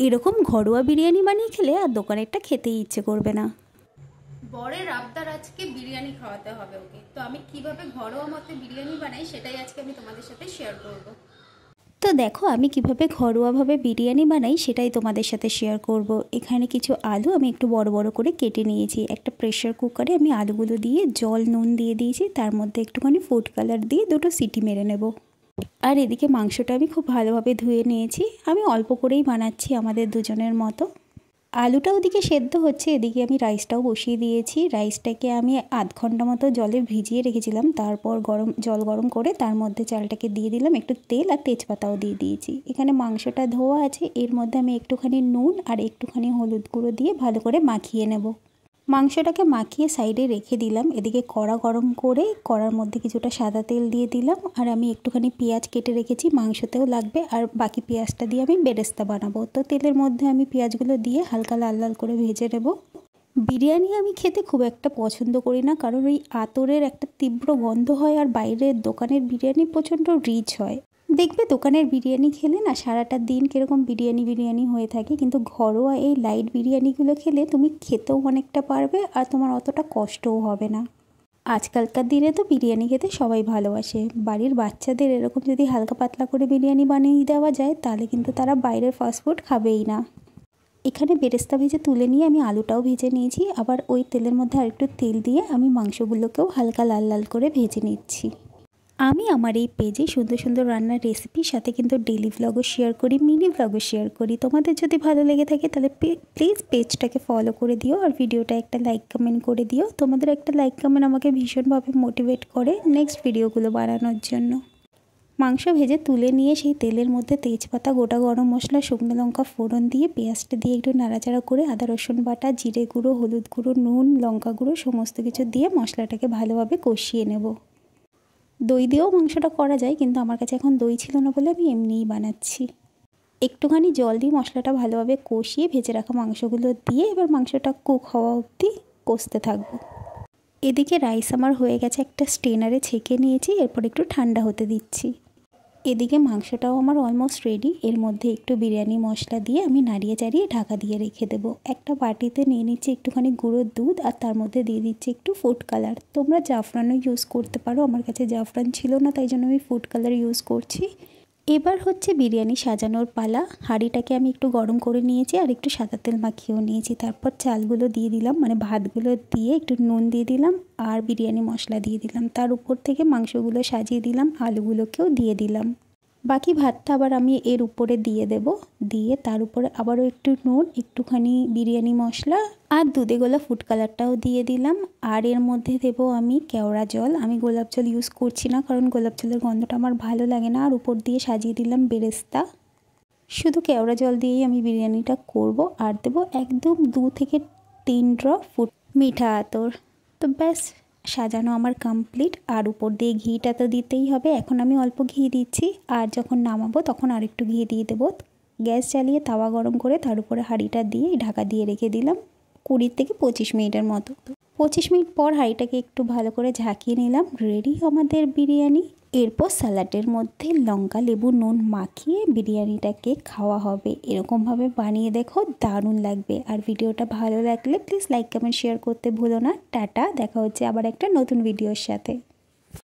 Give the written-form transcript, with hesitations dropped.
এরকম ঘরোয়া বিরিয়ানি বানিয়ে খেলে আর দোকানেরটা খেতেই ইচ্ছে করবে না। বরের আবদার আজকে বিরিয়ানি খাওয়াতে হবে ওকে, তো আমি কিভাবে ঘরোয়া মতে বিরিয়ানি বানাই সেটাই আজকে আমি তোমাদের সাথে শেয়ার করব। তো দেখো আমি কিভাবে ঘরোয়াভাবে বিরিয়ানি বানাই সেটাই তোমাদের সাথে শেয়ার করব। এখানে কিছু আলু আমি একটু বড় বড় করে কেটে নিয়েছি। একটা প্রেশার কুকারে আমি আলুগুলো দিয়ে জল নুন দিয়ে দিয়েছি, তার মধ্যে একটুখানি ফুড কালার দিয়ে দুটো সিটি মেরে নেব। আর এদিকে মাংসটা আমি খুব ভালোভাবে ধুয়ে নিয়েছি। আমি অল্প করেই বানাচ্ছি আমাদের দুজনের মতো। আলুটা ওদিকে সেদ্ধ হচ্ছে, এদিকে আমি রাইসটাও বসিয়ে দিয়েছি। রাইসটাকে আমি আধ ঘন্টা মতো জলে ভিজিয়ে রেখেছিলাম, তারপর জল গরম করে তার মধ্যে চালটাকে দিয়ে দিলাম, একটু তেল আর তেজপাতাও দিয়ে দিয়েছি। এখানে মাংসটা ধোয়া আছে, এর মধ্যে আমি একটুখানি নুন আর একটুখানি হলুদ গুঁড়ো দিয়ে ভালো করে মাখিয়ে নেব। মাংসটাকে মাখিয়ে সাইডে রেখে দিলাম। এদিকে কড়া গরম করে কড়ার মধ্যে কিছুটা সাদা তেল দিয়ে দিলাম, আর আমি একটুখানি পেঁয়াজ কেটে রেখেছি, মাংসতেও লাগবে, আর বাকি পেঁয়াজটা দিয়ে আমি বেরেস্তা বানাবো। তো তেলের মধ্যে আমি পেঁয়াজগুলো দিয়ে হালকা লাল লাল করে ভেজে নেব। বিরিয়ানি আমি খেতে খুব একটা পছন্দ করি না, কারণ ওই আতরের একটা তীব্র গন্ধ হয়, আর বাইরের দোকানের বিরিয়ানি প্রচণ্ড রিচ হয়। দেখবে দোকানের বিরিয়ানি খেলে না সারাটা দিন কীরকম বিরিয়ানি বিরিয়ানি হয়ে থাকে, কিন্তু ঘরোয়া এই লাইট বিরিয়ানিগুলো খেলে তুমি খেতেও অনেকটা পারবে আর তোমার অতটা কষ্টও হবে না। আজকালকার দিনে তো বিরিয়ানি খেতে সবাই ভালোবাসে। বাড়ির বাচ্চাদের এরকম যদি হালকা পাতলা করে বিরিয়ানি বানিয়ে দেওয়া যায় তাহলে কিন্তু তারা বাইরের ফাস্টফুড খাবেই না। এখানে বেরেস্তা ভেজে তুলে নিয়ে আমি আলুটাও ভেজে নিয়েছি, আবার ওই তেলের মধ্যে আরেকটু তেল দিয়ে আমি মাংসগুলোকেও হালকা লাল লাল করে ভেজে নিচ্ছি। আমি আমার এই পেজে সুন্দর সুন্দর রান্নার রেসিপির সাথে কিন্তু ডেলি ভ্লগও শেয়ার করি, মিনি ভ্লগও শেয়ার করি। তোমাদের যদি ভালো লেগে থাকে তাহলে প্লিজ পেজটাকে ফলো করে দিও, আর ভিডিওটা একটা লাইক কমেন্ট করে দিও। তোমাদের একটা লাইক কমেন্ট আমাকে ভীষণভাবে মোটিভেট করে নেক্সট ভিডিওগুলো বানানোর জন্য। মাংস ভেজে তুলে নিয়ে সেই তেলের মধ্যে তেজপাতা, গোটা গরম মশলা, শুকনো লঙ্কা ফোড়ন দিয়ে পেঁয়াজটা দিয়ে একটু নাড়াচাড়া করে আদা রসুন বাটা, জিরে গুঁড়ো, হলুদ গুঁড়ো, নুন, লঙ্কা গুঁড়ো সমস্ত কিছু দিয়ে মশলাটাকে ভালোভাবে কষিয়ে নেব। দই দিয়েও মাংসটা করা যায়, কিন্তু আমার কাছে এখন দই ছিল না বলে আমি এমনিই বানাচ্ছি। একটুখানি জল দিয়ে মশলাটা ভালোভাবে কষিয়ে ভেজে রাখা মাংসগুলো দিয়ে এবার মাংসটা কুক হওয়া অবধি কষতে থাকবো। এদিকে রাইস আমার হয়ে গেছে, একটা স্ট্রেনারে ছেঁকে নিয়েছি, এরপর একটু ঠান্ডা হতে দিচ্ছি। এদিকে মাংসটাও আমার অলমোস্ট রেডি। এর মধ্যে একটু বিরিয়ানি মশলা দিয়ে আমি নাড়িয়ে চাড়িয়ে ঢাকা দিয়ে রেখে দেবো। একটা বাটিতে নিয়ে নিচ্ছি একটুখানি গুঁড়োর দুধ, আর তার মধ্যে দিয়ে দিচ্ছি একটু ফুড কালার। তোমরা জাফরানও ইউজ করতে পারো, আমার কাছে জাফরান ছিল না তাই জন্য আমি ফুড কালার ইউজ করছি। এবার হচ্ছে বিরিয়ানি সাজানোর পালা। হাঁড়িটাকে আমি একটু গরম করে নিয়েছি আর একটু সাদা তেল মাখিয়েও নিয়েছি। তারপর চালগুলো দিয়ে দিলাম, মানে ভাতগুলো দিয়ে একটু নুন দিয়ে দিলাম আর বিরিয়ানি মশলা দিয়ে দিলাম। তার উপর থেকে মাংসগুলো সাজিয়ে দিলাম, আলুগুলোকেও দিয়ে দিলাম। বাকি ভাতটা আবার আমি এর উপরে দিয়ে দেব, দিয়ে তার উপরে আবারও একটু নুন, একটুখানি বিরিয়ানি মশলা আর দুধে গোলা ফুড কালারটাও দিয়ে দিলাম। আর এর মধ্যে দেব আমি কেওড়া জল। আমি গোলাপ জল ইউজ করছি না, কারণ গোলাপ জলের গন্ধটা আমার ভালো লাগে না। আর উপর দিয়ে সাজিয়ে দিলাম বেরেস্তা। শুধু কেওড়া জল দিয়েই আমি বিরিয়ানিটা করব। আর দেবো একদম 2 থেকে 3 ড্রপ মিঠা আতর। তো ব্যাস, সাজানো আমার কমপ্লিট। আর উপর দিয়ে ঘিটা তো দিতেই হবে, এখন আমি অল্প ঘি দিচ্ছি, আর যখন নামাবো তখন আরেকটু ঘি দিয়ে দেবো। গ্যাস জ্বালিয়ে তাওয়া গরম করে তার উপরে হাঁড়িটা দিয়ে ঢাকা দিয়ে রেখে দিলাম 20 থেকে 25 মিনিটের মতো। 25 মিনিট পর হাঁড়িটাকে একটু ভালো করে ঝাঁকিয়ে নিলাম, রেডি আমাদের বিরিয়ানি। এরপর স্যালাডের মধ্যে লঙ্কা, লেবু, নুন মাখিয়ে বিরিয়ানিটাকে খাওয়া হবে। এরকমভাবে বানিয়ে দেখো, দারুণ লাগবে। আর ভিডিওটা ভালো লাগলে প্লিজ লাইক কমেন্ট শেয়ার করতে ভুলো না। টাটা, দেখা হচ্ছে আবার একটা নতুন ভিডিওর সাথে।